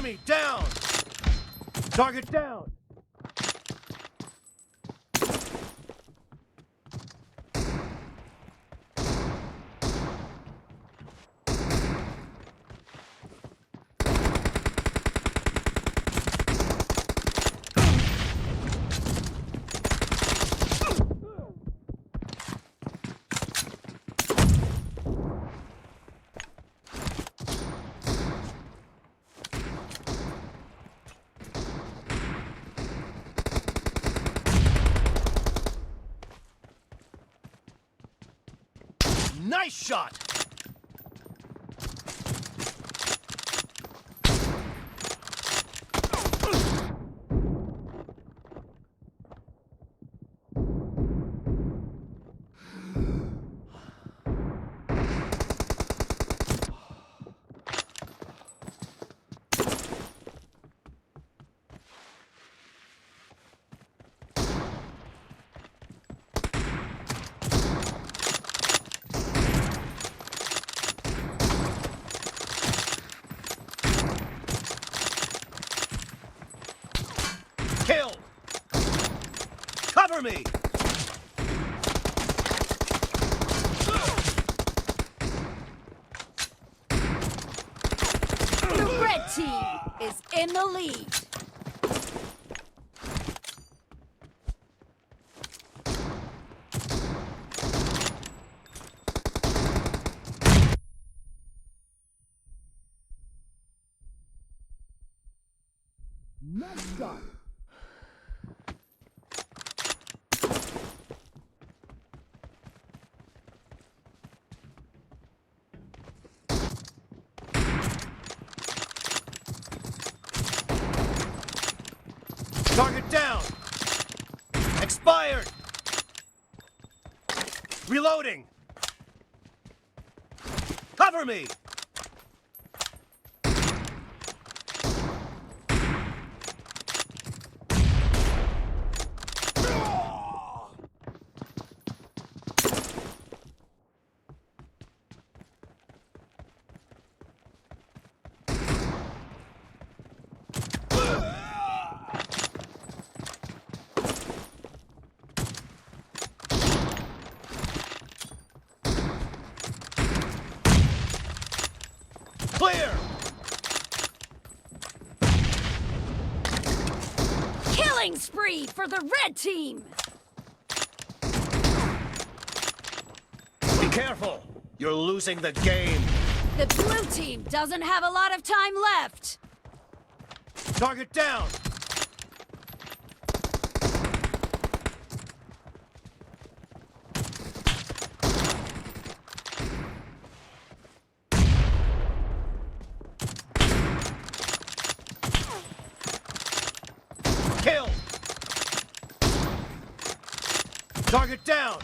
Enemy down! Target down! Nice shot! Kill! Cover me! The red team is in the lead. Nice shot! Target down! Expired! Reloading! Cover me! Clear! Killing spree for the red team. Be careful! You're losing the game! The blue team doesn't have a lot of time left. Target down! Kill! Target down!